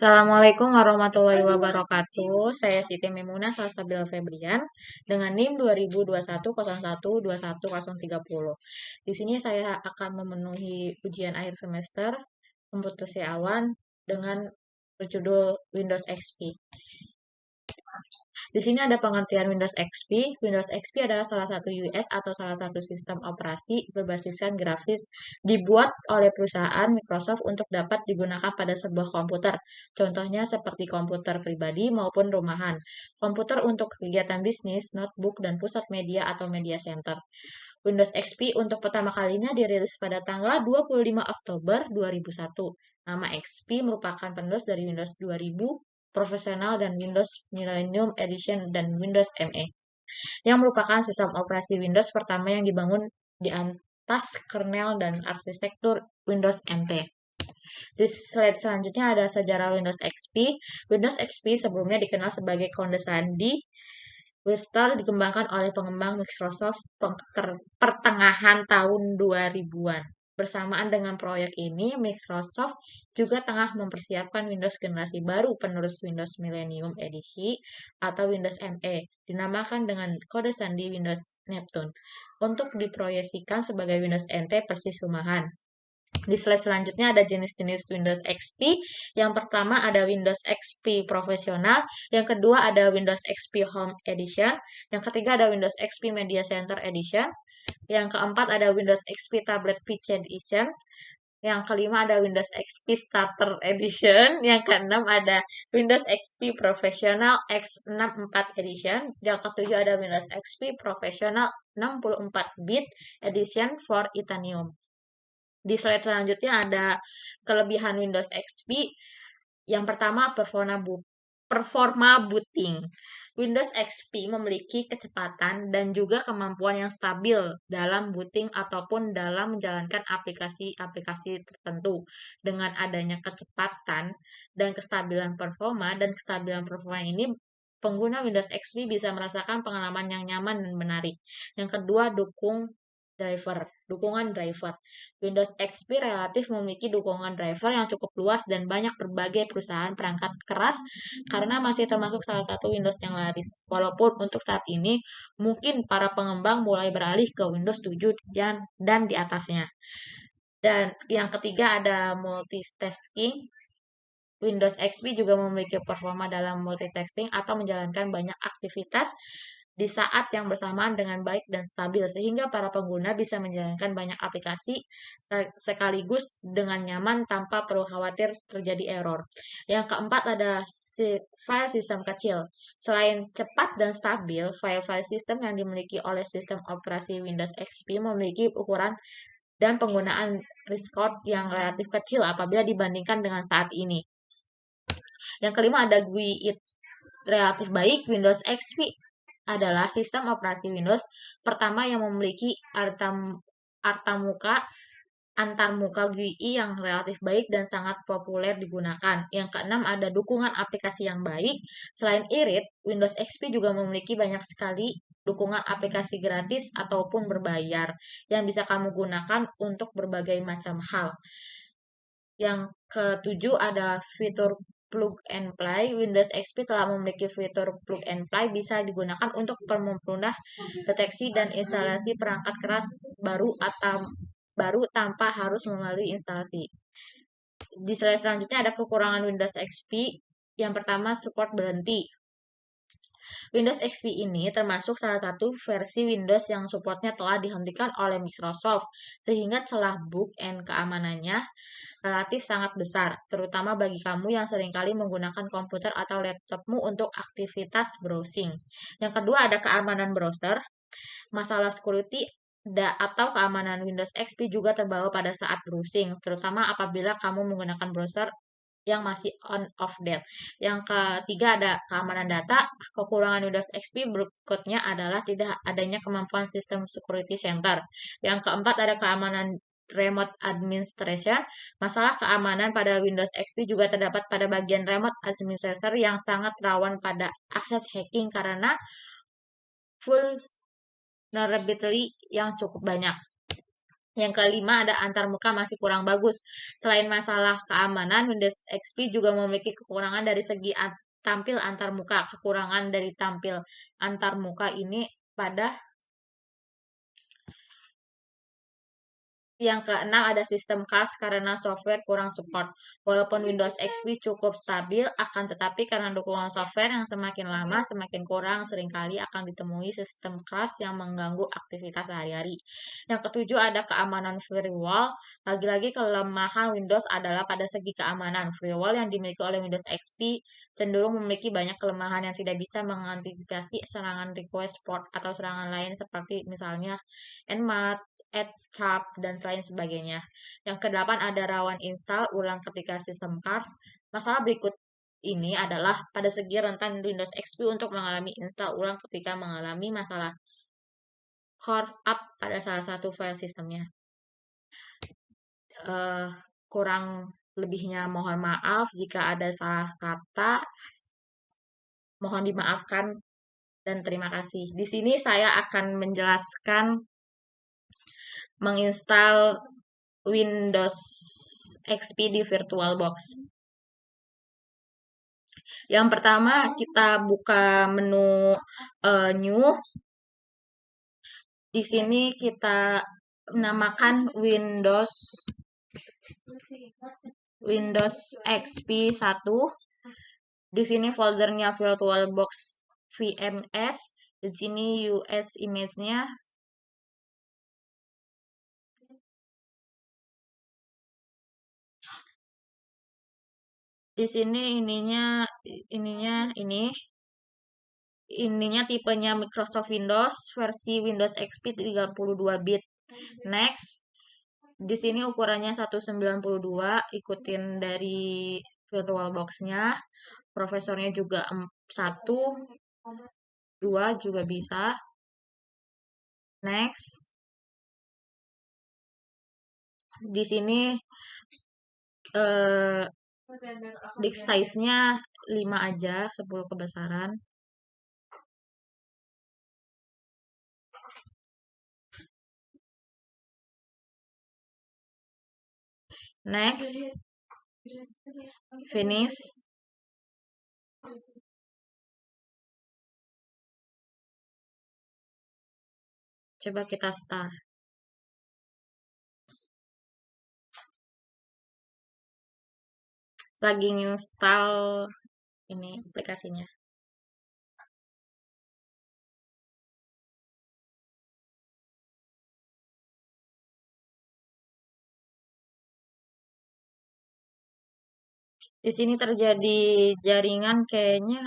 Assalamualaikum warahmatullahi wabarakatuh. Saya Siti Memunah Salsabila Febrian dengan NIM 2021012130. Di sini saya akan memenuhi ujian akhir semester Komputer Awan dengan berjudul Windows XP. Di sini ada pengertian Windows XP. Windows XP adalah salah satu US atau salah satu sistem operasi berbasiskan grafis dibuat oleh perusahaan Microsoft untuk dapat digunakan pada sebuah komputer. Contohnya seperti komputer pribadi maupun rumahan, komputer untuk kegiatan bisnis, notebook, dan pusat media atau media center. Windows XP untuk pertama kalinya dirilis pada tanggal 25 Oktober 2001. Nama XP merupakan penerus dari Windows 2000 Profesional dan Windows Millennium Edition dan Windows ME, yang merupakan sistem operasi Windows pertama yang dibangun di atas kernel dan arsitektur Windows NT. Di slide selanjutnya ada sejarah Windows XP. Windows XP sebelumnya dikenal sebagai Conde Sandy Vista dikembangkan oleh pengembang Microsoft pertengahan tahun 2000-an. Bersamaan dengan proyek ini, Microsoft juga tengah mempersiapkan Windows generasi baru penerus Windows Millennium Edition atau Windows ME, dinamakan dengan kode sandi Windows Neptune, untuk diproyeksikan sebagai Windows NT persis rumahan. Di slide selanjutnya ada jenis-jenis Windows XP. Yang pertama ada Windows XP Profesional, yang kedua ada Windows XP Home Edition, yang ketiga ada Windows XP Media Center Edition, yang keempat ada Windows XP Tablet PC Edition, yang kelima ada Windows XP Starter Edition, yang keenam ada Windows XP Professional X64 Edition, yang ketujuh ada Windows XP Professional 64-bit Edition for Titanium. Di slide selanjutnya ada kelebihan Windows XP. Yang pertama, performa booting. Windows XP memiliki kecepatan dan juga kemampuan yang stabil dalam booting ataupun dalam menjalankan aplikasi-aplikasi tertentu. Dengan adanya kecepatan dan kestabilan performa ini, pengguna Windows XP bisa merasakan pengalaman yang nyaman dan menarik. Yang kedua, dukungan driver. Windows XP relatif memiliki dukungan driver yang cukup luas dan banyak berbagai perusahaan perangkat keras karena masih termasuk salah satu Windows yang laris. Walaupun untuk saat ini mungkin para pengembang mulai beralih ke Windows 7 dan di atasnya. Dan yang ketiga ada multitasking. Windows XP juga memiliki performa dalam multitasking atau menjalankan banyak aktivitas di saat yang bersamaan dengan baik dan stabil, sehingga para pengguna bisa menjalankan banyak aplikasi sekaligus dengan nyaman tanpa perlu khawatir terjadi error. Yang keempat ada file sistem kecil. Selain cepat dan stabil, file-file sistem yang dimiliki oleh sistem operasi Windows XP memiliki ukuran dan penggunaan resource yang relatif kecil apabila dibandingkan dengan saat ini. Yang kelima ada GUI relatif baik. Windows XP adalah sistem operasi Windows pertama yang memiliki antarmuka GUI yang relatif baik dan sangat populer digunakan. Yang keenam ada dukungan aplikasi yang baik. Selain irit, Windows XP juga memiliki banyak sekali dukungan aplikasi gratis ataupun berbayar yang bisa kamu gunakan untuk berbagai macam hal. Yang ketujuh ada fitur plug and play. Windows XP telah memiliki fitur plug and play bisa digunakan untuk mempermudah deteksi dan instalasi perangkat keras baru tanpa harus melalui instalasi. Di slide selanjutnya ada kekurangan Windows XP. Yang pertama, support berhenti. Windows XP ini termasuk salah satu versi Windows yang supportnya telah dihentikan oleh Microsoft, sehingga celah bug and keamanannya relatif sangat besar, terutama bagi kamu yang seringkali menggunakan komputer atau laptopmu untuk aktivitas browsing. Yang kedua ada keamanan browser. Masalah security atau keamanan Windows XP juga terbawa pada saat browsing, terutama apabila kamu menggunakan browser yang masih on of date. Yang ketiga ada keamanan data. Kekurangan Windows XP berikutnya adalah tidak adanya kemampuan sistem security center. Yang keempat ada keamanan remote administration. Masalah keamanan pada Windows XP juga terdapat pada bagian remote administrator yang sangat rawan pada akses hacking karena vulnerability yang cukup banyak. Yang kelima ada antarmuka masih kurang bagus. Selain masalah keamanan, Windows XP juga memiliki kekurangan dari segi tampil antarmuka. Kekurangan dari tampil antarmuka ini pada yang keenam ada sistem crash karena software kurang support. Walaupun Windows XP cukup stabil, akan tetapi karena dukungan software yang semakin lama semakin kurang, seringkali akan ditemui sistem crash yang mengganggu aktivitas sehari-hari. Yang ketujuh ada keamanan firewall. Lagi-lagi kelemahan Windows adalah pada segi keamanan. Firewall yang dimiliki oleh Windows XP cenderung memiliki banyak kelemahan yang tidak bisa mengantisipasi serangan request port atau serangan lain seperti misalnya Nmap, Etcharp, dan lain sebagainya. Yang kedelapan ada rawan install ulang ketika sistem crash. Masalah berikut ini adalah pada segi rentan Windows XP untuk mengalami install ulang ketika mengalami masalah core up pada salah satu file sistemnya. Eh, Kurang lebihnya mohon maaf jika ada salah kata. Mohon dimaafkan dan terima kasih. Di sini saya akan menjelaskan menginstal Windows XP di VirtualBox. Yang pertama kita buka menu New. Di sini kita namakan Windows XP 1. Di sini foldernya VirtualBox VMS. Di sini US image-nya. Di sini ininya tipenya Microsoft Windows versi Windows XP 32 bit. Next. Di sini ukurannya 192, ikutin dari VirtualBox-nya. Prosesornya juga 1, 2 juga bisa. Next. Di sini disk size-nya 5 aja, 10 kebesaran. Next. Finish. Coba kita start. Lagi install ini aplikasinya. Di sini terjadi jaringan kayaknya